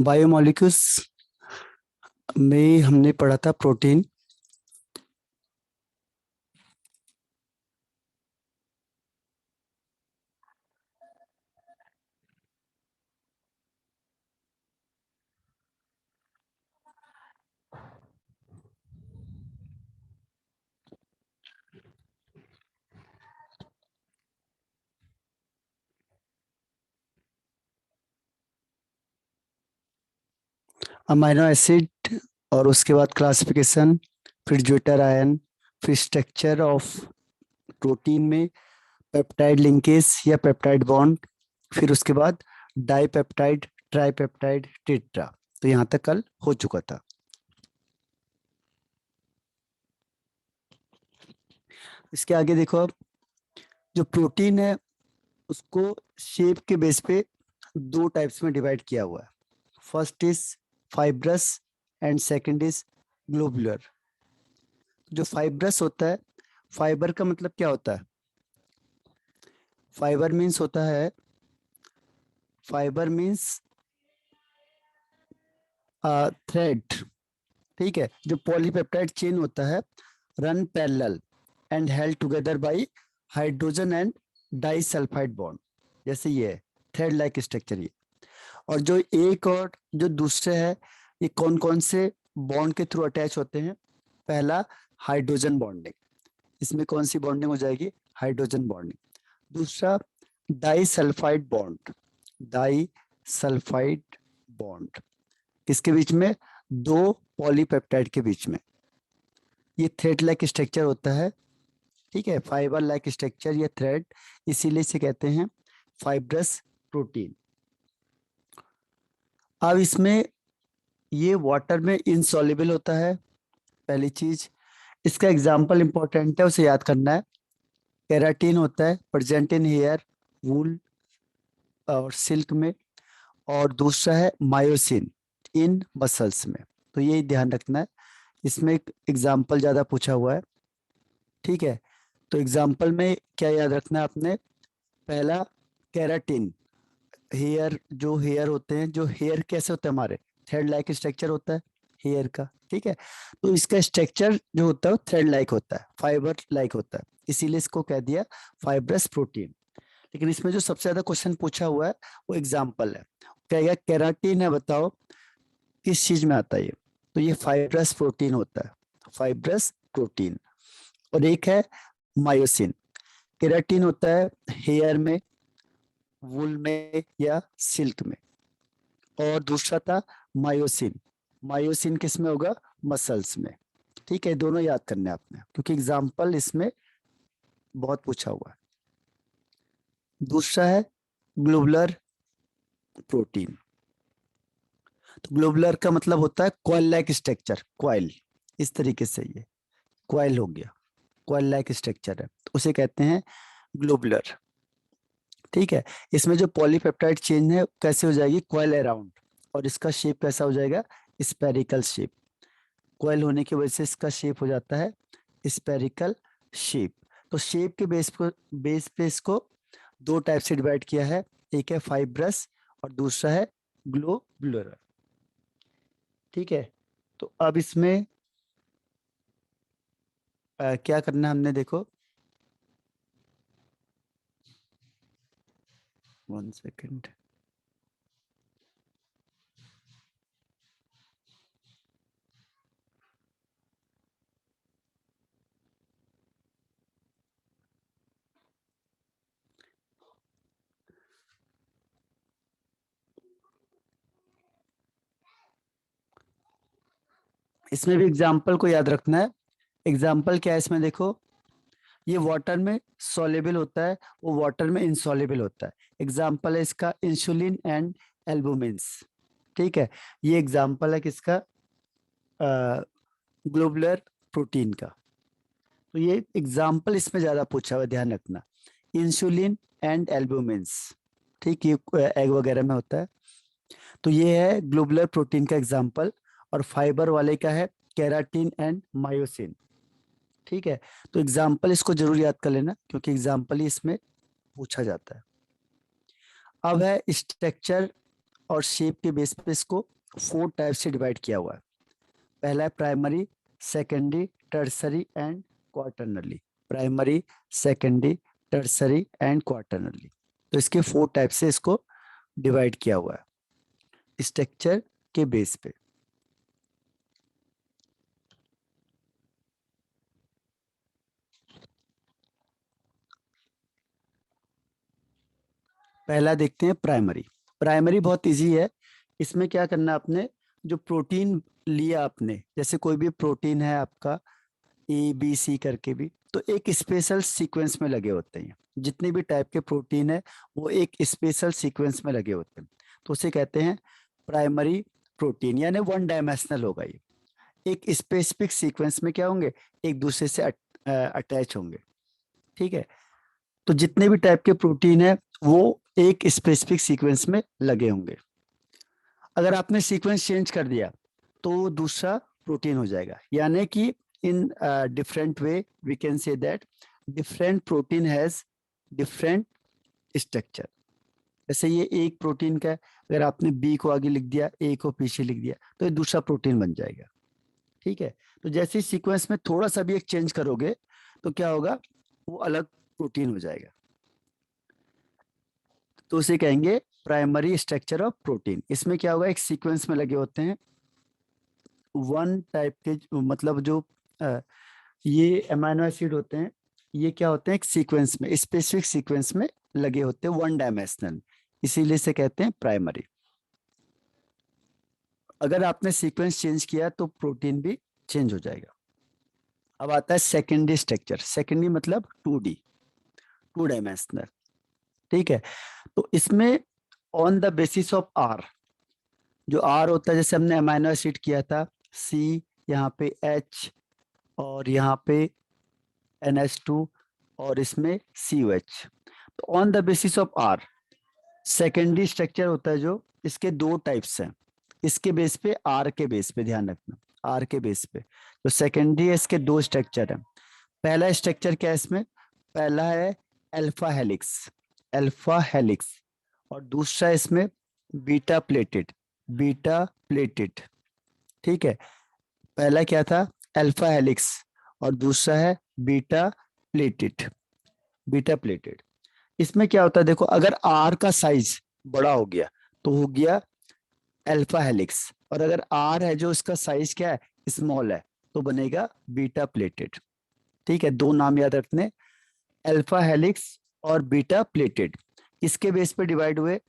Biomolecules में हमने पढ़ा था प्रोटीन। अमाइनो एसिड और उसके बाद क्लासिफिकेशन, फिर ज्विटर आयन, फिर स्ट्रक्चर ऑफ प्रोटीन में पेप्टाइड लिंकेज या पेप्टाइड बॉन्ड, फिर उसके बाद डाइपेप्टाइड, ट्राइपेप्टाइड, टेट्रा। तो यहाँ तक कल हो चुका था। इसके आगे देखो, अब जो प्रोटीन है उसको शेप के बेस पे दो टाइप्स में डिवाइड किया हुआ है। First is fibrous and second is globular. जो फाइब्रस होता है, फाइबर का मतलब क्या होता है? फाइबर मीन्स होता है, फाइबर मीन्स थ्रेड। ठीक है, जो पॉलीपेप्टाइड चेन होता है, run parallel and held together by hydrogen and disulphide bond. जैसे ये थ्रेड लाइक स्ट्रक्चर ये। और जो एक और जो दूसरे है, ये कौन कौन से बॉन्ड के थ्रू अटैच होते हैं? पहला हाइड्रोजन बॉन्डिंग, इसमें कौन सी बॉन्डिंग हो जाएगी? Hydrogen bonding. दूसरा disulphide bond, disulphide bond किसके बीच में? दो पॉलीपेप्टाइड के बीच में। ये थ्रेड लाइक स्ट्रक्चर होता है। ठीक है, फाइबर लाइक स्ट्रक्चर या थ्रेड, इसीलिए इसे कहते हैं फाइब्रस प्रोटीन। अब इसमें ये वाटर में इनसॉल्युबल होता है, पहली चीज। इसका एग्जाम्पल इंपॉर्टेंट है, उसे याद करना है। केराटिन होता है प्रेजेंट इन हेयर, वूल और सिल्क में। और दूसरा है मायोसिन इन मसल्स में। तो ये ध्यान रखना है, इसमें एक एग्जाम्पल ज्यादा पूछा हुआ है। ठीक है, तो एग्जाम्पल में क्या याद रखना है आपने? पहला केराटिन, हेयर, जो हेयर होते हैं, जो हेयर कैसे होते हैं हमारे? थ्रेड लाइक स्ट्रक्चर होता है हेयर का। ठीक है, तो इसका स्ट्रक्चर जो होता है वो थ्रेड लाइक होता है, फाइबर लाइक होता है, इसीलिए इसको कह दिया फाइब्रस प्रोटीन। लेकिन इसमें जो सबसे ज्यादा क्वेश्चन पूछा हुआ है वो एग्जाम्पल है। कहेगा केराटिन है, बताओ किस चीज में आता है ये? तो ये फाइब्रस प्रोटीन होता है, फाइब्रस प्रोटीन। और एक है मायोसिन। केराटिन होता है हेयर में, वूल में या सिल्क में। और दूसरा था मायोसिन, मायोसिन किस में होगा? मसल्स में। ठीक है, दोनों याद करने हैं आपने, क्योंकि एग्जाम्पल इसमें बहुत पूछा हुआ है। दूसरा है ग्लोबुलर प्रोटीन। तो ग्लोबुलर का मतलब होता है कॉइल लाइक स्ट्रक्चर, कॉइल, इस तरीके से ये कॉइल हो गया, कॉइल लाइक स्ट्रक्चर है, तो उसे कहते हैं ग्लोबुलर। ठीक है, इसमें जो पॉलीपेप्टाइड चेन है कैसे हो जाएगी? Coil around. और इसका शेप कैसा हो जाएगा? Spherical shape. कॉइल होने की वजह से इसका शेप हो जाता है स्पेरिकल शेप। तो शेप के बेस पे इसको दो टाइप से डिवाइड किया है, एक है फाइब्रस और दूसरा है ग्लोबुलर। ठीक है, तो अब इसमें क्या करना है हमने, देखो 1 सेकेंड। इसमें भी एग्जाम्पल को याद रखना है। एग्जाम्पल क्या है इसमें? देखो, ये वाटर में सॉल्युबल होता है, वो वाटर में इनसॉल्युबल होता है। एग्जाम्पल है इसका इंसुलिन एंड एल्बुमिन्स। ठीक है, ये एग्जाम्पल है किसका? ग्लोबुलर प्रोटीन का। तो ये एग्जाम्पल इसमें ज्यादा पूछा हुआ है, ध्यान रखना। इंसुलिन एंड एल्बुमिन्स, ठीक, ये एग वगैरह में होता है। तो ये है ग्लोबुलर प्रोटीन का एग्जाम्पल। और फाइबर वाले का है केराटिन एंड मायोसिन। ठीक है, तो एग्जाम्पल इसको जरूर याद कर लेना, क्योंकि एग्जाम्पल ही इसमें पूछा जाता है। अब है स्ट्रक्चर और शेप के बेस पे इसको 4 टाइप से डिवाइड किया हुआ है। पहला है primary, secondary, tertiary and quaternary. Primary, secondary, tertiary and quaternary. तो इसके 4 टाइप से इसको डिवाइड किया हुआ है स्ट्रक्चर के बेस पे। पहला देखते हैं प्राइमरी। प्राइमरी बहुत इजी है। इसमें क्या करना है आपने, जो प्रोटीन लिया आपने, जैसे कोई भी प्रोटीन है आपका ABC करके भी, तो एक स्पेशल सीक्वेंस में लगे होते हैं। जितने भी टाइप के प्रोटीन है वो एक स्पेशल सीक्वेंस में लगे होते हैं, तो उसे कहते हैं प्राइमरी प्रोटीन, यानी वन डायमेंशनल होगा ये। एक स्पेसिफिक सीक्वेंस में क्या होंगे, एक दूसरे से अटैच होंगे। ठीक है, तो जितने भी टाइप के प्रोटीन है वो एक स्पेसिफिक सीक्वेंस में लगे होंगे। अगर आपने सीक्वेंस चेंज कर दिया तो वो दूसरा प्रोटीन हो जाएगा। यानी कि in different way we can say that different protein has different structure. जैसे ये एक प्रोटीन का है, अगर आपने बी को आगे लिख दिया, ए को पीछे लिख दिया, तो ये दूसरा प्रोटीन बन जाएगा। ठीक है, तो जैसे सीक्वेंस में थोड़ा सा भी एक चेंज करोगे तो क्या होगा, वो अलग प्रोटीन हो जाएगा। तो उसे कहेंगे प्राइमरी स्ट्रक्चर ऑफ प्रोटीन। इसमें क्या होगा, एक सीक्वेंस में लगे होते हैं वन टाइप के, मतलब जो अ, ये अमीनो एसिड होते हैं, ये क्या होते हैं, एक सीक्वेंस में, स्पेसिफिक सीक्वेंस में लगे होते हैं, वन डायमेंशनल, इसीलिए से कहते हैं प्राइमरी। अगर आपने सीक्वेंस चेंज किया तो प्रोटीन भी चेंज हो जाएगा। अब आता है सेकेंडरी स्ट्रक्चर। सेकेंडरी मतलब 2D, टू डायमेंशनल। ठीक है, तो इसमें on the basis of R, जो आर होता है, जैसे हमने अमीनो एसिड किया था सी, यहाँ पे H, और यहाँ पे NH2, और इसमें COH। तो on the basis of R secondary structure होता है, जो इसके 2 टाइप्स हैं। इसके बेस पे, आर के बेस पे ध्यान रखना, आर के बेस पे जो सेकेंडरी है इसके 2 स्ट्रक्चर है। पहला स्ट्रक्चर क्या है इसमें, पहला है अल्फा हेलिक्स, अल्फा हेलिक्स, और दूसरा इसमें बीटा प्लेटेड, बीटा प्लेटेड। ठीक है, पहला क्या था, अल्फा हेलिक्स, और दूसरा है बीटा प्लेटेड, बीटा प्लेटेड। इसमें क्या होता है देखो, अगर आर का साइज बड़ा हो गया तो हो गया अल्फा हेलिक्स, और अगर आर है जो इसका साइज क्या है, स्मॉल है, तो बनेगा बीटा प्लेटेड। ठीक है, 2 नाम याद रखने, अल्फा हेलिक्स और बीटा प्लेटेड। इसके बेस पे डिवाइड हुए,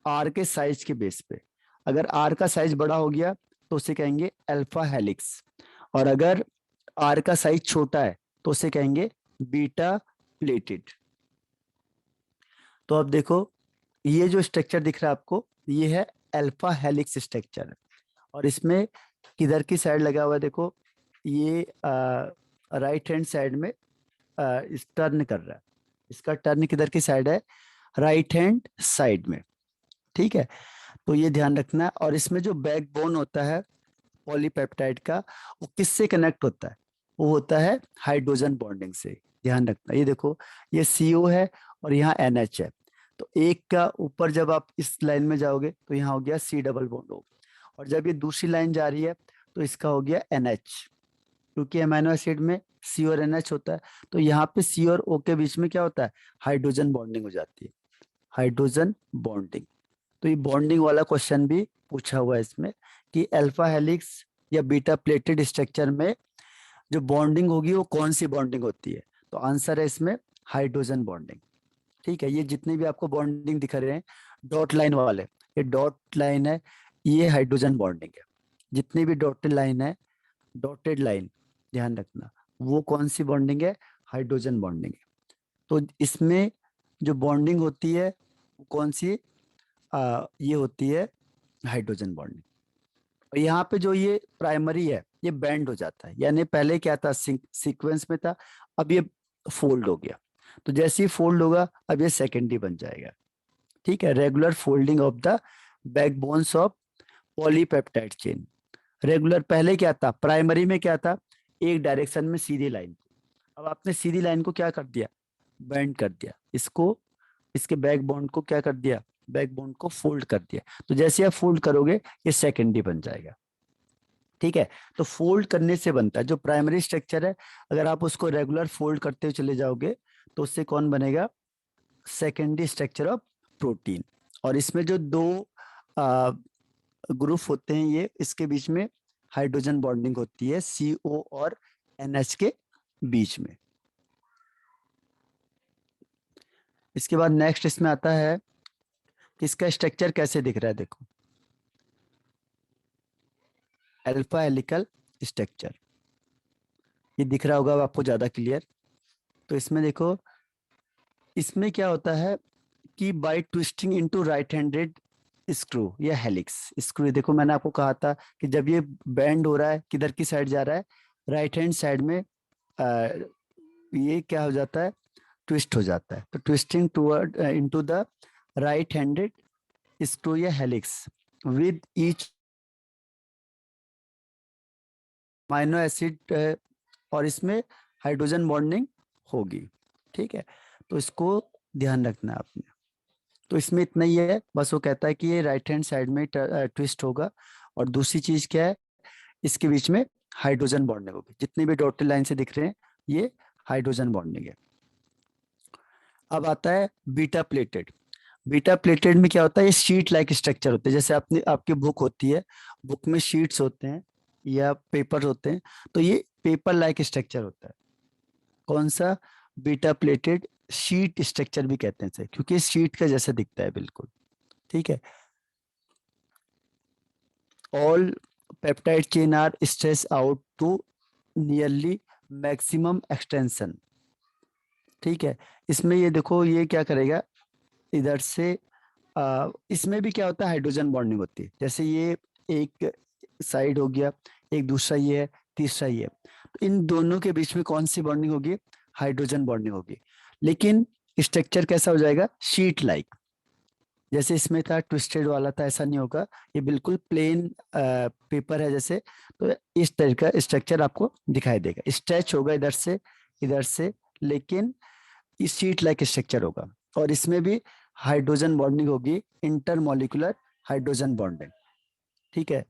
आर के साइज के बेस पे। अगर आर का साइज बड़ा हो गया तो उसे कहेंगे अल्फा हेलिक्स, और अगर आर का साइज छोटा है तो उसे कहेंगे बीटा प्लेटेड। तो अब देखो, ये जो स्ट्रक्चर दिख रहा है आपको, ये है अल्फा हेलिक्स स्ट्रक्चर, और इसमें किधर की साइड लगा हुआ है देखो, ये राइट हैंड साइड में इस टर्न कर रहा है। इसका टर्न किधर की साइड है, राइट हैंड साइड में। ठीक है, तो ये ध्यान रखना है। और इसमें जो बैकबोन होता है पॉलीपेप्टाइड का, वो किससे कनेक्ट होता है, वो होता है हाइड्रोजन बॉन्डिंग से। ध्यान रखना, ये देखो, ये CO है और यहाँ NH है, तो एक का ऊपर जब आप इस लाइन में जाओगे तो यहाँ हो गया C डबल बॉन्ड O, और जब ये दूसरी लाइन जा रही है तो इसका हो गया NH, क्योंकि अमीनो एसिड में C और NH होता है, तो यहाँ पे C और O के बीच में क्या होता है, हाइड्रोजन बॉन्डिंग हो जाती है, हाइड्रोजन बॉन्डिंग। तो ये बॉन्डिंग वाला क्वेश्चन भी पूछा हुआ है इसमें, कि अल्फा हेलिक्स या बीटा प्लेटेड स्ट्रक्चर में जो बॉन्डिंग होगी वो कौन सी बॉन्डिंग होती है, तो आंसर है इसमें हाइड्रोजन बॉन्डिंग। ठीक है, ये जितने भी आपको बॉन्डिंग दिख रहे हैं डॉट लाइन वाले, ये डॉट लाइन है, ये हाइड्रोजन बॉन्डिंग है। जितनी भी डॉटेड लाइन है, डॉटेड लाइन, ध्यान रखना, वो कौन सी बॉन्डिंग है, हाइड्रोजन बॉन्डिंग है। तो इसमें जो बॉन्डिंग होती है वो कौन सी, ये होती है हाइड्रोजन बॉन्डिंग। और यहाँ पे जो ये प्राइमरी है ये बैंड हो जाता है, यानी पहले क्या था, सीक्वेंस में था, अब ये फोल्ड हो गया। तो जैसे ही फोल्ड होगा अब ये सेकेंडरी बन जाएगा। ठीक है, regular folding of the backbones of polypeptide chain. Regular पहले क्या था, प्राइमरी में क्या था, एक डायरेक्शन में सीधी लाइन। अब आपने सीधी लाइन को क्या कर दिया, बेंड कर दिया, इसको, इसके बैक बॉन्ड को क्या कर दिया, बैकबोन को फोल्ड कर दिया, तो जैसे आप फोल्ड करोगे ये सेकेंडरी बन जाएगा। ठीक है, तो फोल्ड करने से बनता है जो प्राइमरी स्ट्रक्चर है, अगर आप उसको रेगुलर फोल्ड करते हुए चले जाओगे तो उससे कौन बनेगा, सेकेंडरी स्ट्रक्चर ऑफ प्रोटीन। और इसमें जो दो ग्रुप होते हैं ये, इसके बीच में हाइड्रोजन बॉन्डिंग होती है CO और NH के बीच में। इसके बाद नेक्स्ट इसमें आता है कि इसका स्ट्रक्चर कैसे दिख रहा है, देखो अल्फा हेलिकल स्ट्रक्चर, ये दिख रहा होगा अब आपको ज्यादा क्लियर। तो इसमें देखो, इसमें क्या होता है कि by twisting into right handed screw या हेलिक्स स्क्रू, देखो मैंने आपको कहा था कि जब ये बेंड हो रहा है किधर की साइड जा रहा है, राइट हैंड साइड में, ये क्या हो जाता है, ट्विस्ट हो जाता है। तो twisting toward into the right handed screw या helix with each amino acid, और इसमें हाइड्रोजन बॉन्डिंग होगी। ठीक है, तो इसको ध्यान रखना है आपने। तो इसमें इतना ही है बस, वो कहता है कि ये राइट हैंड साइड में ट्विस्ट होगा, और दूसरी चीज क्या है, इसके बीच में हाइड्रोजन बॉन्डिंग होगी। जितने भी डॉटेड लाइन से दिख रहे हैं ये हाइड्रोजन बॉन्डिंग है। अब आता है बीटा प्लेटेड। बीटा प्लेटेड में क्या होता है, ये शीट लाइक स्ट्रक्चर होते हैं, जैसे अपनी आपकी बुक होती है, बुक में शीट्स होते हैं या पेपर होते हैं, तो ये पेपर लाइक स्ट्रक्चर होता है। कौन सा, बीटा प्लेटेड शीट स्ट्रक्चर भी कहते हैं इसे, क्योंकि शीट का जैसा दिखता है बिल्कुल। ठीक है, all peptide chain are stretch out to nearly maximum extension. ठीक है, इसमें ये देखो ये क्या करेगा, इधर से इसमें भी क्या होता है, हाइड्रोजन बॉन्डिंग होती है। जैसे ये एक साइड हो गया, एक दूसरा ये है, तीसरा ये है, तो इन दोनों के बीच में कौन सी बॉन्डिंग होगी, हाइड्रोजन बॉन्डिंग होगी। लेकिन स्ट्रक्चर कैसा हो जाएगा, शीट लाइक, जैसे इसमें था ट्विस्टेड वाला था, ऐसा नहीं होगा, ये बिल्कुल प्लेन पेपर है जैसे। तो इस तरह का स्ट्रक्चर आपको दिखाई देगा, स्ट्रेच होगा इधर से, लेकिन इस शीट लाइक स्ट्रक्चर होगा। और इसमें भी हाइड्रोजन बॉन्डिंग होगी, इंटरमोलिकुलर हाइड्रोजन बॉन्डिंग। ठीक है,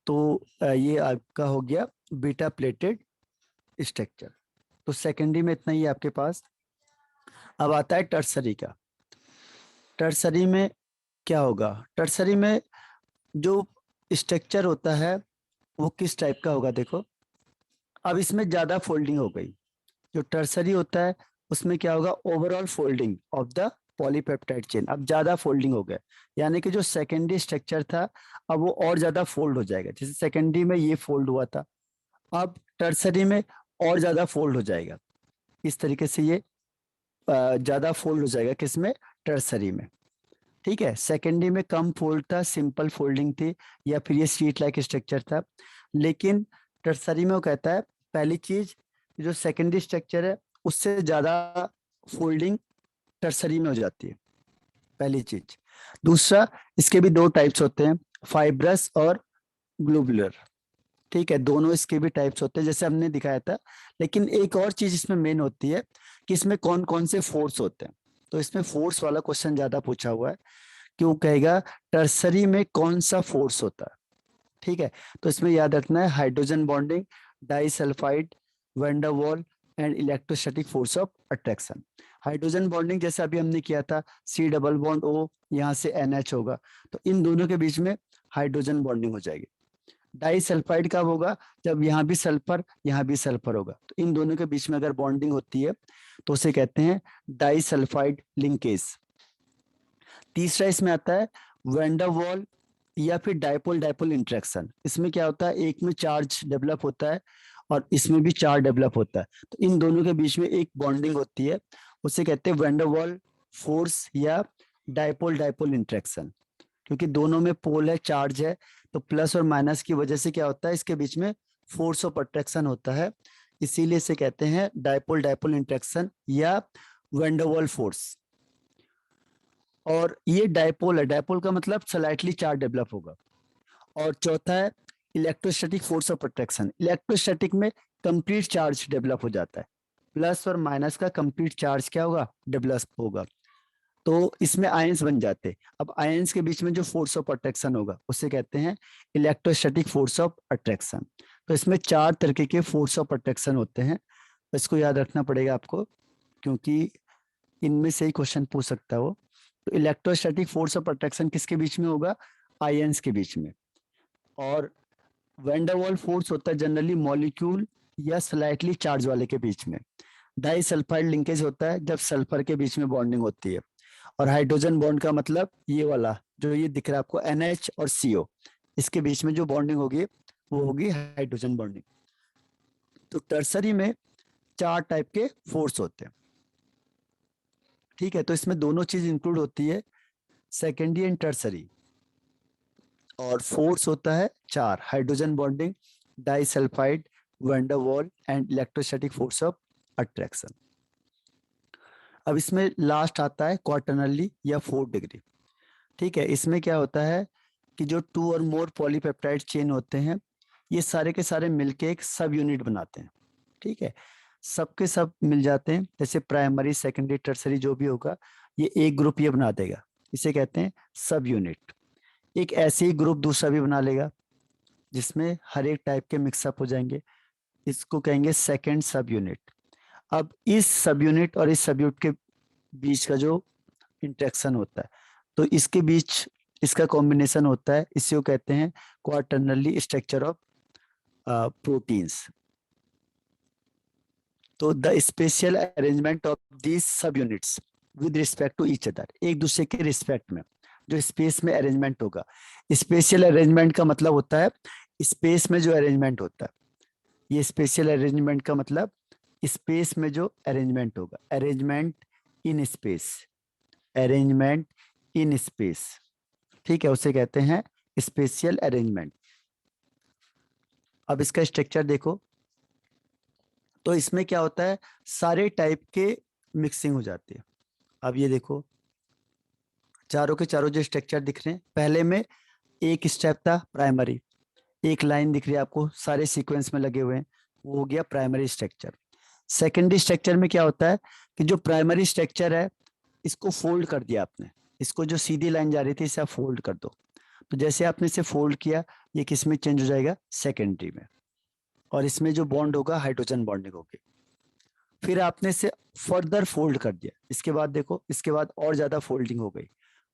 तो ये आपका हो गया बीटा प्लेटेड स्ट्रक्चर। तो सेकेंडरी में इतना ही है आपके पास। अब आता है टर्सरी का। टर्सरी में क्या होगा, टर्सरी में जो स्ट्रक्चर होता है वो किस टाइप का होगा, देखो अब इसमें ज्यादा फोल्डिंग हो गई। जो टर्सरी होता है उसमें क्या होगा, overall folding of the polypeptide chain, अब ज्यादा फोल्डिंग हो गया, यानी कि जो सेकेंडरी स्ट्रक्चर था अब वो और ज्यादा फोल्ड हो जाएगा। जैसे सेकेंडरी में ये फोल्ड हुआ था, अब टर्सरी में और ज्यादा फोल्ड हो जाएगा। इस तरीके से ये ज्यादा फोल्ड हो जाएगा किसमें, टर्सरी में। ठीक है, सेकेंडरी में कम फोल्ड था, सिंपल फोल्डिंग थी, या फिर ये शीट लाइक स्ट्रक्चर था। लेकिन टर्सरी में वो कहता है पहली चीज, जो सेकेंडरी स्ट्रक्चर है उससे ज्यादा फोल्डिंग टर्सरी में हो जाती है, पहली चीज। दूसरा, इसके भी दो टाइप्स होते हैं, फाइब्रस और ग्लोबुलर। ठीक है, दोनों इसके भी टाइप्स होते हैं जैसे हमने दिखाया था। लेकिन एक और चीज इसमें मेन होती है कि इसमें कौन कौन से फोर्स होते हैं। तो इसमें फोर्स वाला क्वेश्चन ज्यादा पूछा हुआ है कि वो कहेगा टर्सरी में कौन सा फोर्स होता है। ठीक है, तो इसमें याद रखना है hydrogen bonding, disulphide, van der Waals and electrostatic force of attraction. Hydrogen bonding जैसे अभी हमने किया था, C डबल बॉन्ड O, यहाँ से NH होगा, तो इन दोनों के बीच में हाइड्रोजन बॉन्डिंग हो जाएगी। डाइसल्फाइड कब होगा, जब यहाँ भी सल्फर यहाँ भी सल्फर होगा, तो इन दोनों के बीच में अगर बॉन्डिंग होती है तो उसे कहते हैं डाइसल्फाइड लिंकेज। तीसरा इसमें आता है वैंडरवाल या फिर डाइपोल डाइपोल इंटरेक्शन। इसमें क्या होता है, एक में चार्ज डेवलप होता है और इसमें भी चार्ज डेवलप होता है, तो इन दोनों के बीच में एक बॉन्डिंग होती है, उसे कहते हैं वैंडरवाल फोर्स या डाइपोल डाइपोल इंटरेक्शन। क्योंकि दोनों में पोल है, चार्ज है, तो प्लस और माइनस की वजह से क्या होता है, इसके बीच में फोर्स ऑफ अट्रैक्शन होता है, इसीलिए इसे कहते हैं डाइपोल डाइपोल इंटरेक्शन या वैंडरवाल फोर्स। और ये डाइपोल है, डाइपोल का मतलब स्लाइटली चार्ज डेवलप होगा। और चौथा है electrostatic force of attraction. Electrostatic में कंप्लीट चार्ज डेवलप हो जाता है, प्लस और माइनस का कंप्लीट चार्ज क्या होगा, डेवलप होगा। तो इसमें आयंस बन जाते हैं। अब आयंस के बीच में जो फोर्स ऑफ अट्रैक्शन होगा उसे कहते हैं इलेक्ट्रोस्टैटिक फोर्स ऑफ अट्रैक्शन। तो इसमें 4 तरीके के फोर्स ऑफ अट्रैक्शन होते हैं, तो इसको याद रखना पड़ेगा आपको, क्योंकि इनमें से ही क्वेश्चन पूछ सकता है वो। तो इलेक्ट्रोस्टैटिक फोर्स ऑफ अट्रैक्शन किसके बीच में होगा? आयंस के बीच में। और वैन डर वाल फोर्स होता है जनरली मॉलिक्यूल या स्लाइटली चार्ज वाले के बीच में। डाई सल्फाइड लिंकेज होता है जब सल्फर के बीच में बॉन्डिंग होती है। और हाइड्रोजन बॉन्ड का मतलब ये वाला जो ये दिख रहा है आपको NH और CO, इसके बीच में जो बॉन्डिंग होगी वो होगी हाइड्रोजन बॉन्डिंग। तो टर्सरी में 4 टाइप के फोर्स होते हैं, ठीक है। तो इसमें दोनों चीज इंक्लूड होती है, सेकेंडरी एंड टर्सरी। और फोर्स होता है 4, hydrogen bonding, disulphide, van der Waals and electrostatic force of attraction. अब इसमें लास्ट आता है क्वार्टरनली या 4 डिग्री, ठीक है। इसमें क्या होता है कि जो 2 और मोर पॉलीपेप्टाइड चेन होते हैं ये सारे के सारे मिलके एक सब यूनिट बनाते हैं, ठीक है। सबके सब मिल जाते हैं, जैसे प्राइमरी सेकेंडरी टर्सरी जो भी होगा ये एक ग्रुप ये बना देगा, इसे कहते हैं सब यूनिट। एक ऐसे ही ग्रुप दूसरा भी बना लेगा जिसमें हर एक टाइप के मिक्सअप हो जाएंगे, इसको कहेंगे सेकेंड सब यूनिट। अब इस सब यूनिट और इस सब यूनिट के बीच का जो इंटरेक्शन होता है तो इसके बीच इसका कॉम्बिनेशन होता है, इसी को कहते हैं क्वार्टरनली स्ट्रक्चर ऑफ प्रोटीन्स। तो the special arrangement of these subunits with respect to each other, एक दूसरे के रिस्पेक्ट में जो स्पेस में अरेंजमेंट होगा। स्पेशल अरेंजमेंट का मतलब होता है स्पेस में जो अरेंजमेंट होता है, ये स्पेशल अरेंजमेंट का मतलब स्पेस में जो अरेंजमेंट होगा, arrangement in space, arrangement in space, ठीक है, उसे कहते हैं स्पेशियल अरेंजमेंट। अब इसका स्ट्रक्चर देखो, तो इसमें क्या होता है सारे टाइप के मिक्सिंग हो जाती है। अब ये देखो चारों के चारों जो स्ट्रक्चर दिख रहे हैं, पहले में एक स्टेप था प्राइमरी, एक लाइन दिख रही है आपको सारे सीक्वेंस में लगे हुए हैं, वो हो गया प्राइमरी स्ट्रक्चर। सेकेंडरी स्ट्रक्चर में क्या होता है कि जो प्राइमरी स्ट्रक्चर है इसको फोल्ड कर दिया आपने, इसको जो सीधी लाइन जा रही थी इसे आप फोल्ड कर दो, तो जैसे आपने इसे फोल्ड किया ये किस में चेंज हो जाएगा, सेकेंडरी में। और इसमें जो बॉन्ड होगा हाइड्रोजन बॉन्डिंग होगी। फिर आपने इसे फर्दर फोल्ड कर दिया, इसके बाद देखो इसके बाद और ज्यादा फोल्डिंग हो गई,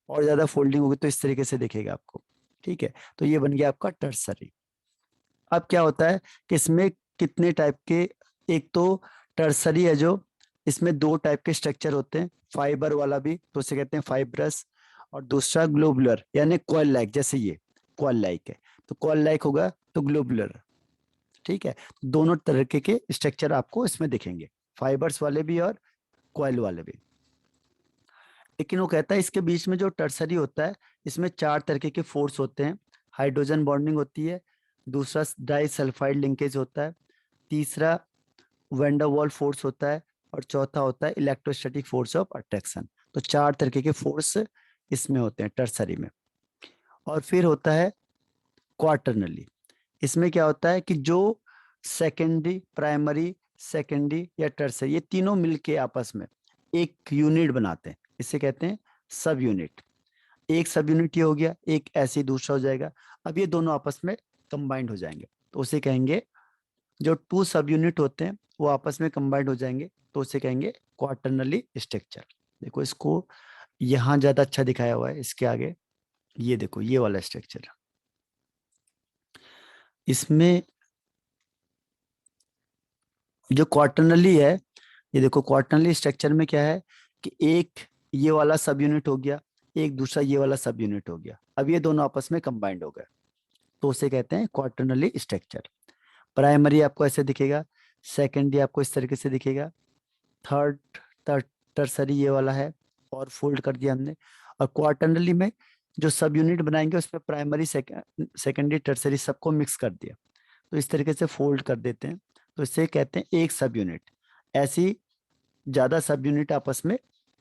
और ज्यादा फोल्डिंग होगी तो इस तरीके से दिखेगा आपको, ठीक है। तो ये बन गया आपका टर्सरी। अब क्या होता है कि इसमें कितने टाइप के, एक तो टर्सरी है जो इसमें 2 टाइप के स्ट्रक्चर होते हैं, फाइबर वाला भी तो उसे कहते हैं फाइब्रस, और दूसरा ग्लोबुलर यानी कॉइल लाइक, जैसे ये कॉइल लाइक है तो कॉइल लाइक होगा तो ग्लोबुलर, ठीक है। दोनों तरह के स्ट्रक्चर आपको इसमें दिखेंगे, फाइबर्स वाले भी और कॉइल वाले भी। लेकिन वो कहता है इसके बीच में जो टर्सरी होता है इसमें 4 तरीके के फोर्स होते हैं, हाइड्रोजन बॉन्डिंग होती है, दूसरा डाई सल्फाइड लिंकेज होता है, तीसरा वैन डर वाल फोर्स होता है, और चौथा होता है इलेक्ट्रोस्टैटिक फोर्स ऑफ अट्रैक्शन। तो 4 तरीके के फोर्स इसमें होते हैं टर्सरी में। और फिर होता है क्वार्टरनली, इसमें क्या होता है कि जो सेकेंडरी प्राइमरी सेकेंडरी या टर्सरी ये तीनों मिलके आपस में एक यूनिट बनाते हैं, इसे कहते हैं सब यूनिट। एक सब यूनिट ये हो गया, एक ऐसे ही दूसरा हो जाएगा। अब ये दोनों आपस में कंबाइंड हो जाएंगे तो उसे कहेंगे, जो 2 सब यूनिट होते हैं वो आपस में कंबाइंड हो जाएंगे तो उसे कहेंगे क्वार्टरनली स्ट्रक्चर। देखो इसको यहाँ ज्यादा अच्छा दिखाया हुआ है, इसके आगे ये देखो ये वाला स्ट्रक्चर, इसमें जो क्वार्टरनली है, ये देखो क्वार्टरनली स्ट्रक्चर में क्या है कि एक ये वाला सब यूनिट हो गया, एक दूसरा ये वाला सब यूनिट हो गया, अब ये दोनों आपस में कंबाइंड हो गए तो उसे कहते हैं क्वार्टरनली स्ट्रक्चर। प्राइमरी आपको ऐसे दिखेगा, सेकेंडरी आपको इस तरीके से दिखेगा, थर्ड टर्सरी ये वाला है और फोल्ड कर दिया हमने। और क्वार्टरनली में जो सब यूनिट बनाएंगे उसमें प्राइमरी सेकेंडरी टर्सरी सबको मिक्स कर दिया, तो इस तरीके से फोल्ड कर देते हैं तो इसे कहते हैं एक सब यूनिट। ऐसी ज्यादा सब यूनिट आपस में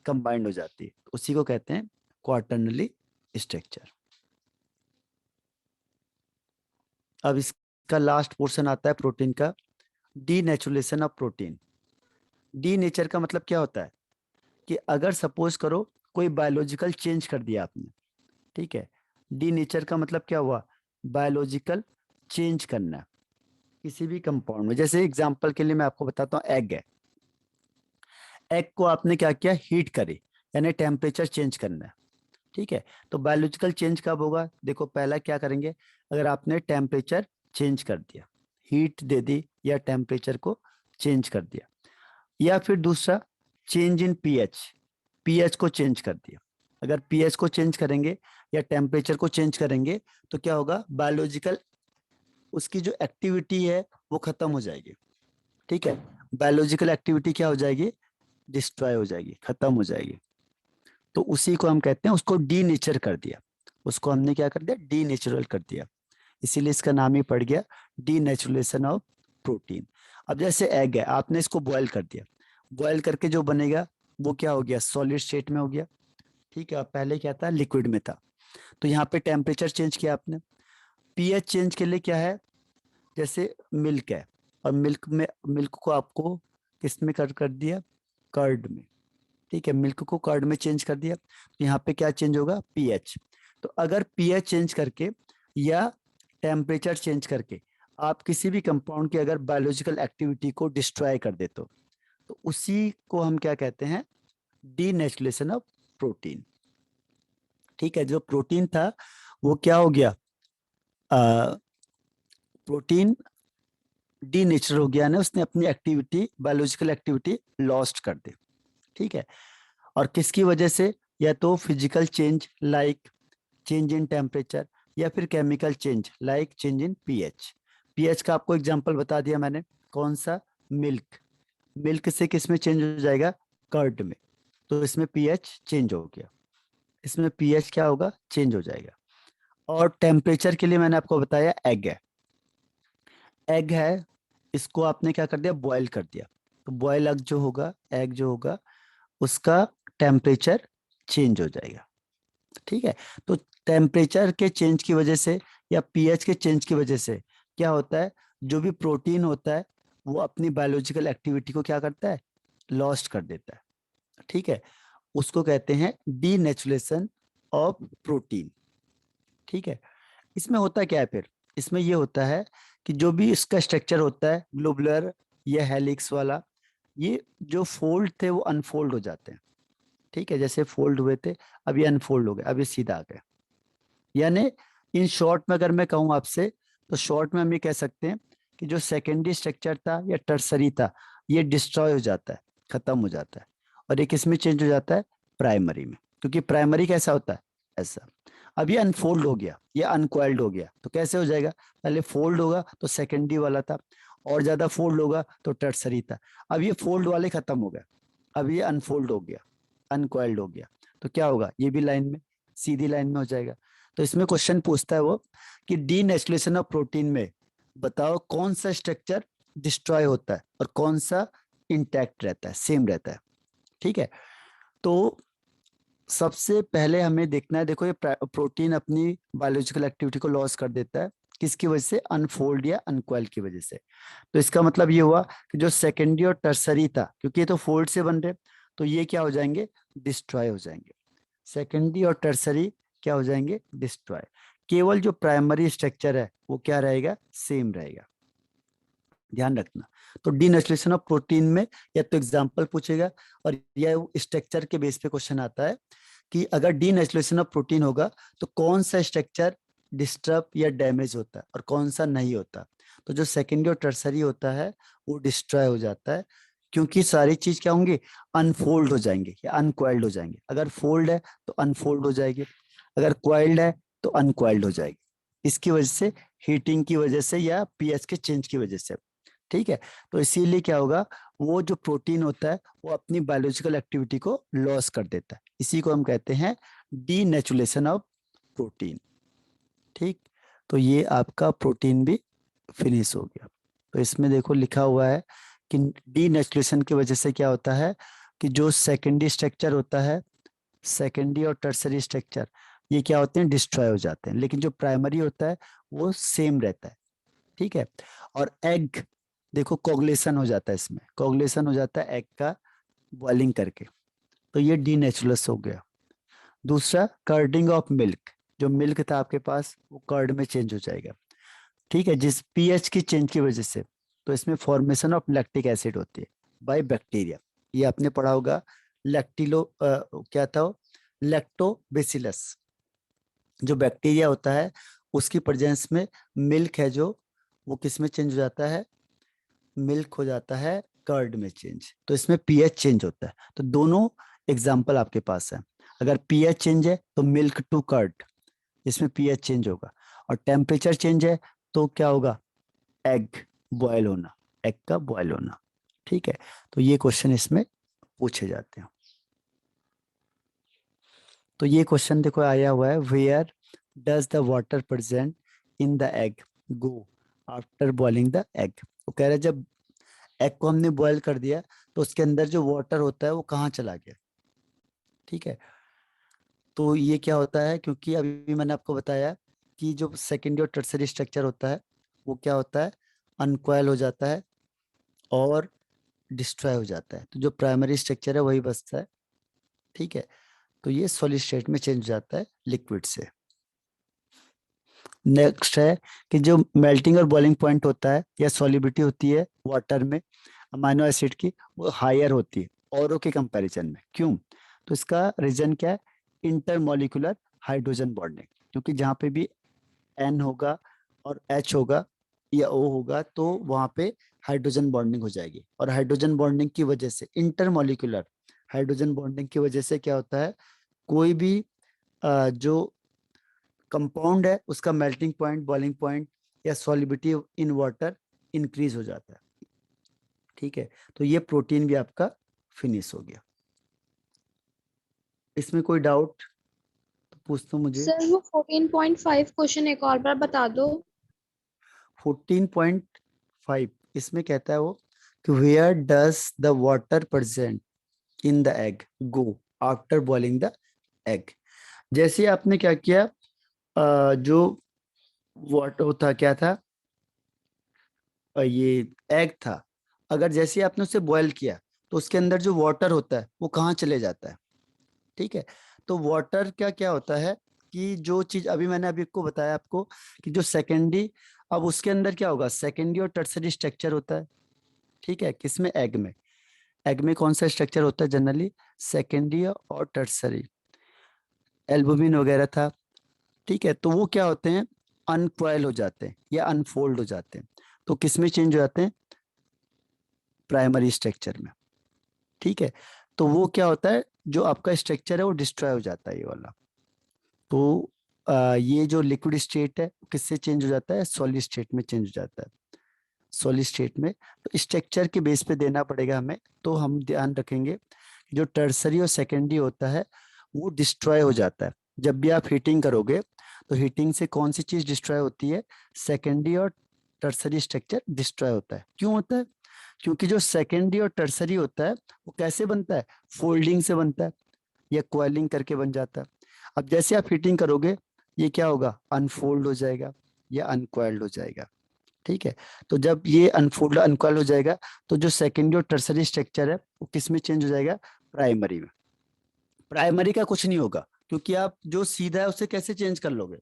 कंबाइंड हो जाती है, उसी को कहते हैं क्वार्टरनली स्ट्रक्चर। अब इसका लास्ट पोर्शन आता है प्रोटीन का, denaturation of protein. D nature का मतलब क्या होता है कि अगर सपोज करो कोई बायोलॉजिकल चेंज कर दिया आपने, ठीक है। डी नेचर का मतलब क्या हुआ, बायोलॉजिकल चेंज करना किसी भी कंपाउंड में। जैसे एग्जांपल के लिए मैं आपको बताता हूँ, एग है, एग को आपने क्या किया, हीट करे, यानी टेम्परेचर चेंज करना है, ठीक है। तो बायोलॉजिकल चेंज कब होगा, देखो पहला क्या करेंगे, अगर आपने टेम्परेचर चेंज कर दिया, हीट दे दी या टेम्परेचर को चेंज कर दिया, या फिर दूसरा चेंज इन पीएच, पीएच को चेंज कर दिया। अगर पीएच को चेंज करेंगे या टेम्परेचर को चेंज करेंगे तो क्या होगा, बायोलॉजिकल उसकी जो एक्टिविटी है वो खत्म हो जाएगी, ठीक है। बायोलॉजिकल एक्टिविटी क्या हो जाएगी, डिस्ट्रॉय हो जाएगी, खत्म हो जाएगी। तो उसी को हम कहते हैं, उसको डी नेचर कर दिया, उसको हमने क्या कर दिया, डी नेचुरल कर दिया, इसीलिए इसका नाम ही पड़ गया डी नेचुरलेशन ऑफ प्रोटीन। अब जैसे एग है, आपने इसको बॉयल कर दिया, बॉयल करके जो बनेगा वो क्या हो गया, सॉलिड स्टेट में हो गया, ठीक है। अब पहले क्या था, लिक्विड में था, तो यहाँ पे टेम्परेचर चेंज किया आपने। पीएच चेंज के लिए क्या है, जैसे मिल्क है, और मिल्क को आपको किस में कर दिया, कर्ड में, ठीक है। मिल्क को कर्ड में चेंज कर दिया, तो यहाँ पे क्या चेंज होगा, पीएच। तो अगर पीएच चेंज करके या टेम्परेचर चेंज करके आप किसी भी कंपाउंड की अगर बायोलॉजिकल एक्टिविटी को डिस्ट्रॉय कर देते हो, तो उसी को हम क्या कहते हैं, डीनेचुरेशन ऑफ प्रोटीन, ठीक है। जो प्रोटीन था वो क्या हो गया, प्रोटीन डीनेचर हो गया ना, उसने अपनी एक्टिविटी, बायोलॉजिकल एक्टिविटी लॉस्ट कर दी, ठीक है। और किसकी वजह से, या तो physical change like change in temperature, या फिर chemical change like change in pH. PH का आपको एग्जांपल बता दिया मैंने, कौन सा, मिल्क, मिल्क से किस में चेंज हो जाएगा, कर्ड में, तो इसमें पीएच चेंज हो गया, इसमें पीएच क्या होगा, चेंज हो जाएगा। और टेम्परेचर के लिए मैंने आपको बताया, एग है, एग है, इसको आपने क्या कर दिया, बॉयल कर दिया, तो बॉयल एग जो होगा, एग जो होगा, उसका टेम्परेचर चेंज हो जाएगा, ठीक है। तो टेम्परेचर के चेंज की वजह से या पीएच के चेंज की वजह से क्या होता है, जो भी प्रोटीन होता है वो अपनी बायोलॉजिकल एक्टिविटी को क्या करता है, लॉस्ट कर देता है, ठीक है। उसको कहते हैं डीनेचुरेशन ऑफ प्रोटीन, ठीक है। इसमें होता क्या है फिर, इसमें ये होता है कि जो भी इसका स्ट्रक्चर होता है, ग्लोबुलर या हेलिक्स वाला, ये जो फोल्ड थे वो अनफोल्ड हो जाते हैं, ठीक है। जैसे फोल्ड हुए थे, अब ये अनफोल्ड हो गए, अब ये सीधा आ गए। यानी इन शॉर्ट में अगर मैं कहूँ आपसे, तो शॉर्ट में हम ये कह सकते हैं कि जो सेकेंडरी स्ट्रक्चर था या टर्सरी था, ये डिस्ट्रॉय हो जाता है, खत्म हो जाता है, और ये किस में चेंज हो जाता है, प्राइमरी में। क्योंकि प्राइमरी कैसा होता है, ऐसा। अब ये अनफोल्ड हो गया, ये अनकॉइल्ड हो गया, तो कैसे हो जाएगा, पहले फोल्ड होगा तो सेकेंडरी वाला था, और ज्यादा फोल्ड होगा तो टर्सरी था। अब ये फोल्ड वाले खत्म हो गए, अब ये अनफोल्ड हो गया, अनकॉइल्ड हो गया, तो क्या होगा, ये भी लाइन में, सीधी लाइन में हो जाएगा। तो इसमें क्वेश्चन पूछता है वो कि डीनेचुरेशन ऑफ प्रोटीन में बताओ कौन सा स्ट्रक्चर डिस्ट्रॉय होता है और कौन सा इंटैक्ट रहता है, सेम रहता है, ठीक है। तो सबसे पहले हमें देखना है, देखो ये प्रोटीन अपनी बायोलॉजिकल एक्टिविटी को लॉस कर देता है, किसकी वजह से, अनफोल्ड या अनकॉइल की वजह से। तो इसका मतलब ये हुआ कि जो सेकेंडरी और टर्सरी था, क्योंकि ये तो फोल्ड से बन रहे, तो ये क्या हो जाएंगे, डिस्ट्रॉय हो जाएंगे। सेकेंडरी और टर्सरी क्या हो जाएंगे, डिस्ट्रॉय। केवल जो प्राइमरी स्ट्रक्चर है वो क्या रहेगा, सेम रहेगा, ध्यान रखना। तो डीनेचुरेशन ऑफ प्रोटीन में या तो एग्जांपल पूछेगा, और यह स्ट्रक्चर के बेस पे क्वेश्चन आता है कि अगर डीनेचुरेशन ऑफ प्रोटीन होगा तो कौन सा स्ट्रक्चर डिस्टर्ब या डैमेज होता है और कौन सा नहीं होता। तो जो सेकेंडरी और टर्सरी होता है वो डिस्ट्रॉय हो जाता है, क्योंकि सारी चीज क्या होंगी, अनफोल्ड हो जाएंगे या अनकॉइल्ड हो जाएंगे। अगर फोल्ड है तो अनफोल्ड हो जाएगी, अगर क्वाइल्ड है तो अनक्वाइल्ड हो जाएगी, इसकी वजह से, हीटिंग की वजह से या पीएच के चेंज की वजह से, ठीक है। तो इसीलिए क्या होगा, वो जो प्रोटीन होता है वो अपनी बायोलॉजिकल एक्टिविटी को लॉस कर देता है, इसी को हम कहते हैं डीनेचुरेशन ऑफ प्रोटीन, ठीक। तो ये आपका प्रोटीन भी फिनिश हो गया। तो इसमें देखो लिखा हुआ है कि डीनेचुरेशन की वजह से क्या होता है कि जो सेकेंडरी स्ट्रक्चर होता है, सेकेंडरी और टर्सरी स्ट्रक्चर, ये क्या होते हैं, डिस्ट्रॉय हो जाते हैं, लेकिन जो प्राइमरी होता है वो सेम रहता है, ठीक है। और एग, देखो कोगुलेशन हो जाता है, इसमें कोगुलेशन हो जाता है एग का बॉइलिंग करके, तो ये डीनेचुरस हो गया, दूसरा कर्डिंग ऑफ मिल्क, जो मिल्क था आपके पास वो कर्ड में चेंज हो जाएगा, ठीक है, जिस पीएच की चेंज की वजह से। तो इसमें फॉर्मेशन ऑफ लैक्टिक एसिड होती है बाय बैक्टीरिया। ये आपने पढ़ा होगा, लैक्टिलो क्या था वो, लैक्टोबैसिलस, जो बैक्टीरिया होता है उसकी प्रेजेंस में मिल्क है जो, वो किस में चेंज हो जाता है, मिल्क हो जाता है कर्ड में चेंज। तो इसमें पीएच चेंज होता है। तो दोनों एग्जाम्पल आपके पास है। अगर पीएच चेंज है तो मिल्क टू कर्ड, इसमें पीएच चेंज होगा। और टेम्परेचर चेंज है तो क्या होगा, एग बॉयल होना, एग का बॉयल होना, ठीक है। तो ये क्वेश्चन इसमें पूछे जाते हैं। तो ये क्वेश्चन देखो आया हुआ है, where does the water present in the egg go after boiling the egg. वो कह रहे हैं जब एग को हमने बॉयल कर दिया तो उसके अंदर जो वाटर होता है वो कहाँ चला गया, ठीक है। तो ये क्या होता है, क्योंकि अभी मैंने आपको बताया कि जो सेकेंडरी और टर्सरी स्ट्रक्चर होता है वो क्या होता है, अनकॉयल हो जाता है और डिस्ट्रॉय हो जाता है। तो जो प्राइमरी स्ट्रक्चर है वही बचता है, ठीक है। तो ये सॉलिड स्टेट में चेंज हो जाता है लिक्विड से। नेक्स्ट है कि जो मेल्टिंग और बॉइलिंग पॉइंट होता है या सॉलिबिलिटी होती है वाटर में अमाइनो एसिड की, वो हायर होती है औरों के कंपैरिजन में। क्यों, तो इसका रीजन क्या है, इंटरमोलिकुलर हाइड्रोजन बॉन्डिंग। क्योंकि जहाँ पे भी एन होगा और एच होगा या ओ होगा तो वहाँ पे हाइड्रोजन बॉन्डिंग हो जाएगी। और हाइड्रोजन बॉन्डिंग की वजह से, इंटरमोलिकुलर हाइड्रोजन बॉन्डिंग की वजह से क्या होता है, कोई भी जो कंपाउंड है उसका मेल्टिंग पॉइंट, बॉइलिंग पॉइंट या सॉलिबिलिटी इन वाटर इंक्रीज हो जाता है, ठीक है। तो ये प्रोटीन भी आपका फिनिश हो गया। इसमें कोई डाउट तो पूछ दो मुझे। सर वो 14.5 क्वेश्चन एक और बार बता दो। 14.5 इसमें कहता है वो कि where does the water present in the egg go after boiling the egg. जैसे आपने क्या किया, जो वाटर होता क्या था, ये एग था, अगर जैसे आपने उसे बॉयल किया तो उसके अंदर जो वाटर होता है वो कहाँ चले जाता है, ठीक है। तो वाटर क्या क्या होता है कि जो चीज अभी मैंने अभी को बताया आपको कि जो सेकेंडरी, अब उसके अंदर क्या होगा, सेकेंडरी और टर्सरी स्ट्रक्चर होता है, ठीक है, किसमें, एग में। एग में कौन सा स्ट्रक्चर होता है जनरली, सेकेंडरी और टर्सरी, एल्बुमिन वगैरह था, ठीक है। तो वो क्या होते हैं, अनकॉयल हो जाते हैं या अनफोल्ड हो जाते हैं। तो किसमें चेंज हो जाते हैं, प्राइमरी स्ट्रक्चर में, ठीक है। तो वो क्या होता है, जो आपका स्ट्रक्चर है वो डिस्ट्रॉय हो जाता है ये वाला। तो ये जो लिक्विड स्टेट है किससे चेंज हो जाता है, सॉलिड स्टेट में चेंज हो जाता है। सॉलिड स्टेट में तो स्ट्रक्चर के बेस पे देना पड़ेगा हमें। तो हम ध्यान रखेंगे कि जो टर्सरी और सेकेंडरी होता है वो डिस्ट्रॉय हो जाता है। जब भी आप हीटिंग करोगे तो हीटिंग से कौन सी चीज डिस्ट्रॉय होती है, सेकेंडरी और टर्सरी स्ट्रक्चर डिस्ट्रॉय होता है। क्यों होता है, क्योंकि जो सेकेंडरी और टर्सरी होता है वो कैसे बनता है, फोल्डिंग से बनता है या क्वालिंग करके बन जाता है। अब जैसे आप हीटिंग करोगे ये क्या होगा, अनफोल्ड हो जाएगा या अनक्वाइल्ड हो जाएगा, ठीक है। तो जब ये अनफोल्ड अनक्वाइल्ड हो जाएगा तो जो सेकेंडरी और टर्सरी स्ट्रक्चर है वो किस में चेंज हो जाएगा, प्राइमरी में। प्राइमरी का कुछ नहीं होगा क्योंकि आप जो सीधा है उसे कैसे चेंज कर लोगे,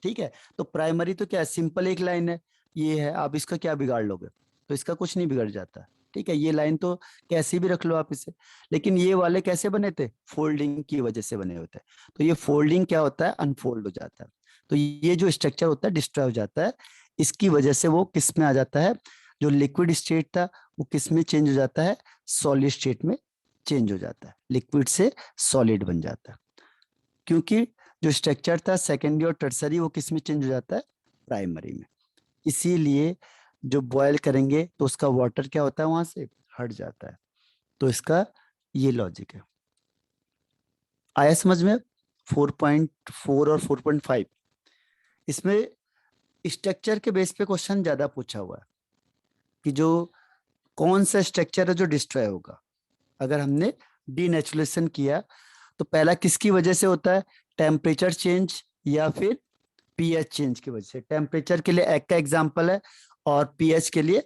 ठीक है। तो प्राइमरी तो क्या है, सिंपल एक लाइन है, ये है, आप इसका क्या बिगाड़ लोगे, तो इसका कुछ नहीं बिगड़ जाता, ठीक है। ये लाइन तो कैसे भी रख लो आप इसे। लेकिन ये वाले कैसे बने थे, फोल्डिंग की वजह से बने होते हैं। तो ये फोल्डिंग क्या होता है, अनफोल्ड हो जाता है। तो ये जो स्ट्रक्चर होता है डिस्ट्रॉय हो जाता है। इसकी वजह से वो किस में आ जाता है, जो लिक्विड स्टेट था वो किस में चेंज हो जाता है, सॉलिड स्टेट में चेंज हो जाता है, लिक्विड से सॉलिड बन जाता है। क्योंकि जो स्ट्रक्चर था सेकेंडरी और टर्सरी वो किस में चेंज हो जाता है, प्राइमरी में। इसीलिए जो बॉयल करेंगे तो उसका वाटर क्या होता है वहां से हट जाता है। तो इसका ये लॉजिक है। आया समझ में। 4.4 और 4.5 इसमें स्ट्रक्चर के बेस पे क्वेश्चन ज्यादा पूछा हुआ है कि जो कौन सा स्ट्रक्चर है जो डिस्ट्रॉय होगा अगर हमने डीनेचुरेशन किया। तो पहला किसकी वजह से होता है, टेम्परेचर चेंज या फिर पीएच चेंज की वजह से। टेम्परेचर के लिए एग का एग्जांपल है और पीएच के लिए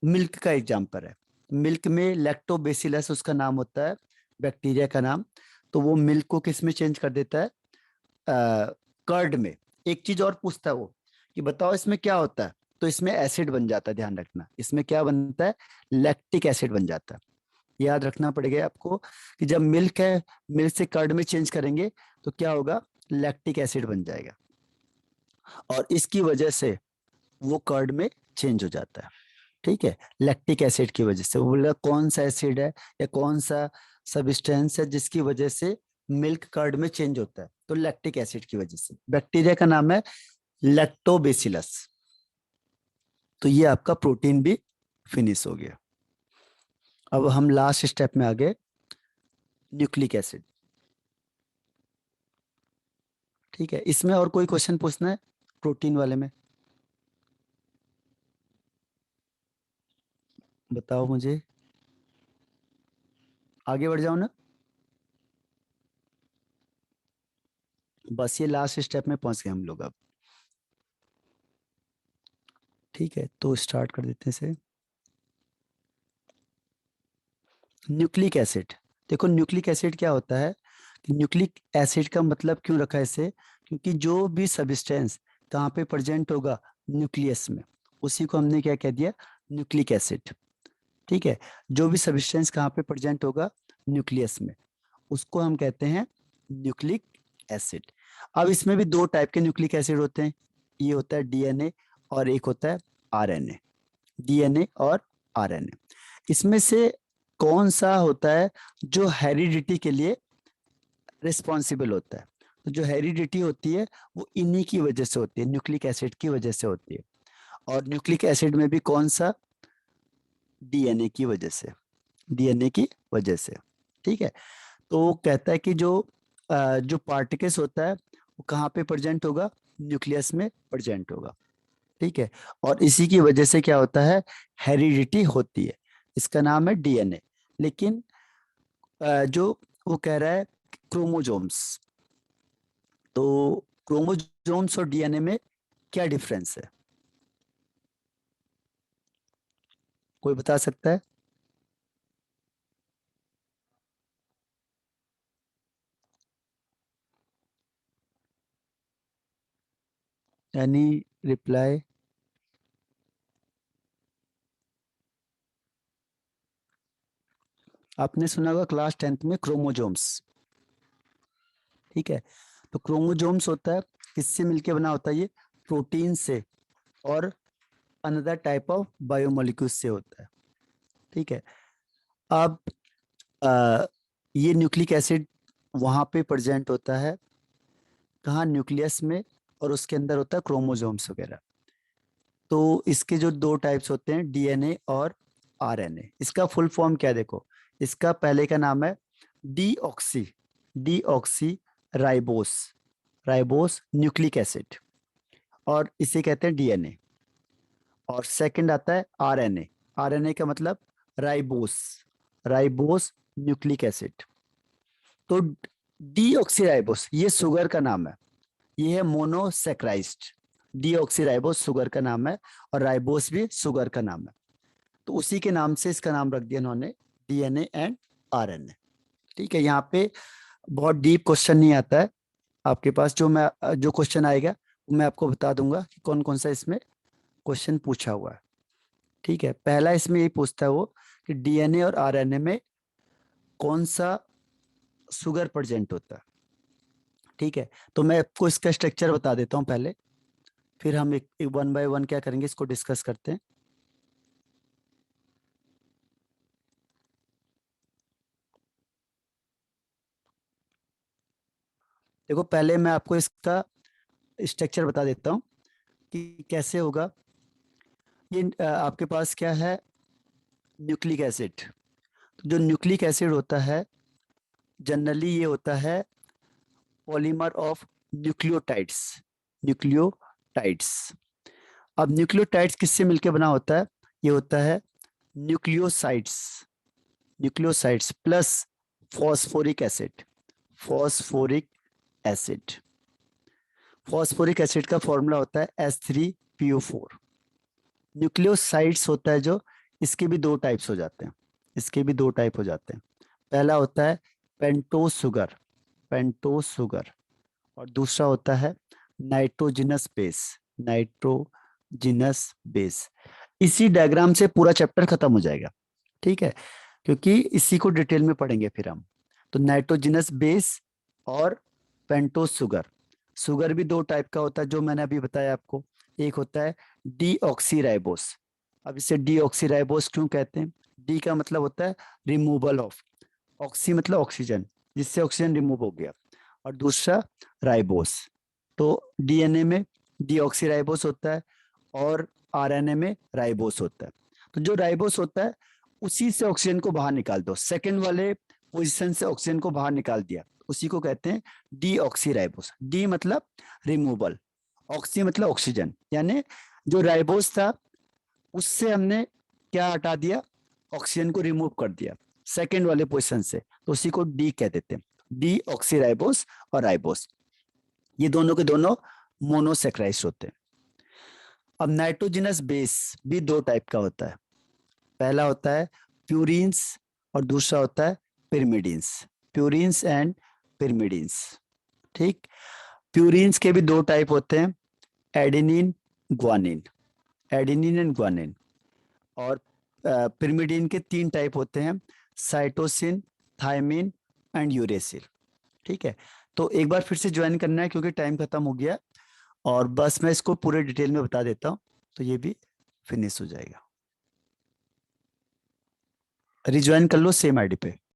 मिल्क का एग्जांपल है। मिल्क में लैक्टोबैसिलस उसका नाम होता है, बैक्टीरिया का नाम। तो वो मिल्क को किस में चेंज कर देता है, कर्ड में। एक चीज और पूछता है वो कि बताओ इसमें क्या होता है, तो इसमें एसिड बन जाता है, ध्यान रखना, इसमें क्या बनता है, लैक्टिक एसिड बन जाता है। याद रखना पड़ेगा आपको कि जब मिल्क है, मिल्क से कर्ड में चेंज करेंगे तो क्या होगा, लैक्टिक एसिड बन जाएगा, और इसकी वजह से वो कर्ड में चेंज हो जाता है। ठीक है, लैक्टिक एसिड की वजह से। वो बोला कौन सा एसिड है या कौन सा सब्सटेंस है जिसकी वजह से मिल्क कर्ड में चेंज होता है, तो लैक्टिक एसिड की वजह से। बैक्टीरिया का नाम है लैक्टोबेसिलस। तो ये आपका प्रोटीन भी फिनिश हो गया। अब हम लास्ट स्टेप में आ गए, न्यूक्लिक एसिड। ठीक है, इसमें और कोई क्वेश्चन पूछना है प्रोटीन वाले में, बताओ मुझे, आगे बढ़ जाओ ना। बस ये लास्ट स्टेप में पहुंच गए हम लोग अब। ठीक है, तो स्टार्ट कर देते हैं से। Nucleic acid. देखो न्यूक्लिक एसिड क्या होता है, कि न्यूक्लिक एसिड का मतलब क्यों रखा है इसे, क्योंकि जो भी सब्सटेंस कहाँ पे प्रेजेंट होगा, न्यूक्लियस में, उसी को हमने क्या कह दिया, न्यूक्लिक एसिड। ठीक है, जो भी सब्सटेंस कहाँ पे प्रेजेंट होगा, न्यूक्लियस में, उसको हम कहते हैं न्यूक्लिक एसिड। अब इसमें भी दो टाइप के न्यूक्लिक एसिड होते हैं, ये होता है डीएनए और एक होता है आरएनए। डीएनए और आरएनए, इसमें से कौन सा होता है जो हेरिडिटी के लिए रिस्पॉन्सिबल होता है, तो जो हेरिडिटी होती है वो इन्हीं की वजह से होती है, न्यूक्लिक एसिड की वजह से होती है। और न्यूक्लिक एसिड में भी कौन सा, डीएनए की वजह से, डीएनए की वजह से। ठीक है, तो वो कहता है कि जो पार्टिकल्स होता है वो कहाँ पे प्रेजेंट होगा, न्यूक्लियस में प्रेजेंट होगा। ठीक है, और इसी की वजह से क्या होता है, हेरिडिटी होती है, इसका नाम है डीएनए। लेकिन जो वो कह रहा है क्रोमोजोम्स, तो क्रोमोजोम्स और डीएनए में क्या डिफरेंस है, कोई बता सकता है। Any reply. आपने सुना होगा क्लास 10th में क्रोमोजोम्स। ठीक है, तो क्रोमोजोम्स होता है, किससे मिलके बना होता है ये, प्रोटीन से और अनदर टाइप ऑफ बायोमोलिक्यूल्स से होता है। ठीक है, अब अ, ये न्यूक्लिक एसिड वहां पे प्रेजेंट होता है, कहाँ, न्यूक्लियस में, और उसके अंदर होता है क्रोमोजोम्स वगैरह। तो इसके जो दो टाइप्स होते हैं, डीएनए और आरएनए, इसका फुल फॉर्म क्या है देखो, इसका पहले का नाम है deoxy, deoxy ribose, ribose nucleic acid, और इसे कहते हैं डीएनए। और सेकंड आता है आरएनए, आरएनए का मतलब राइबोस, राइबोस न्यूक्लिक एसिड। तो डीऑक्सीराइबोस ये शुगर का नाम है, ये है मोनोसेक्राइज्ड। डीऑक्सीराइबोस शुगर का नाम है, और राइबोस भी शुगर का नाम है, तो उसी के नाम से इसका नाम रख दिया इन्होंने, डीएनए एंड आरएनए। ठीक है, यहाँ पे बहुत डीप क्वेश्चन नहीं आता है आपके पास, जो क्वेश्चन आएगा वो मैं आपको बता दूंगा कि कौन कौन सा इसमें क्वेश्चन पूछा हुआ है। ठीक है, पहला इसमें यही पूछता है वो कि डीएनए और आरएनए में कौन सा शुगर प्रेजेंट होता है। ठीक है, तो मैं आपको इसका स्ट्रक्चर बता देता हूँ पहले, फिर हम एक वन बाय वन क्या करेंगे, इसको डिस्कस करते हैं। देखो पहले मैं आपको इसका स्ट्रक्चर बता देता हूँ कि कैसे होगा। ये आपके पास क्या है, न्यूक्लिक एसिड। तो जो न्यूक्लिक एसिड होता है, जनरली ये होता है पॉलीमर ऑफ न्यूक्लियोटाइड्स, न्यूक्लियोटाइड्स। अब न्यूक्लियोटाइड्स किससे मिलकर बना होता है, ये होता है nucleosides, nucleosides plus phosphoric acid, phosphoric acid. Phosphoric acid का फॉर्मूला होता है H3PO4। न्यूक्लियोसाइड्स होता है जो, इसके भी दो टाइप्स हो जाते हैं, इसके भी दो टाइप हो जाते हैं। पहला होता है पेंटोज शुगर, पेंटोज शुगर। और दूसरा होता है नाइट्रोजिनस बेस, नाइट्रोजिनस बेस। इसी डायग्राम से पूरा चैप्टर खत्म हो जाएगा, ठीक है, क्योंकि इसी को डिटेल में पढ़ेंगे फिर हम। तो नाइट्रोजिनस बेस और पेंटोज शुगर। शुगर भी दो टाइप का होता है जो मैंने अभी बताया आपको। एक होता है डीऑक्सीराइबोस। अब इसे डीऑक्सीराइबोस क्यों कहते हैं? डी का मतलब होता है रिमूवल ऑफ, ऑक्सी मतलब ऑक्सीजन, जिससे ऑक्सीजन रिमूव हो गया, और दूसरा राइबोस। तो डीएनए में डीऑक्सीराइबोस होता है और आरएनए में राइबोस होता है। तो जो राइबोस होता है उसी से ऑक्सीजन को बाहर निकाल दो, सेकंड वाले पोजीशन से ऑक्सीजन को बाहर निकाल दिया, उसी को कहते हैं डीऑक्सीराइबोस। डी मतलब रिमूवल, ऑक्सी मतलब ऑक्सीजन, यानी जो राइबोस था उससे हमने क्या हटा दिया, ऑक्सीजन को रिमूव कर दिया सेकेंड वाले पोजीशन से, तो उसी को डी कह देते हैं, डी ऑक्सीराइबोस और राइबोस। ये दोनों के दोनों मोनोसेक्राइड्स होते हैं। अब नाइट्रोजिनस बेस भी दो टाइप का होता है। पहला होता है प्यूरिन्स और दूसरा होता है पिरिमिडिन्स, प्यूरिन्स एंड पिरिमिडिन्स। ठीक, प्यूरिन्स के भी दो टाइप होते हैं, adenine guanine, adenine and guanine. और पिरिमिडिन के तीन टाइप होते हैं, साइटोसिन, थायमिन एंड यूरेसिल। ठीक है, तो एक बार फिर से ज्वाइन करना है क्योंकि टाइम खत्म हो गया, और बस मैं इसको पूरे डिटेल में बता देता हूँ तो ये भी फिनिश हो जाएगा। रिज्वाइन कर लो सेम आईडी पे।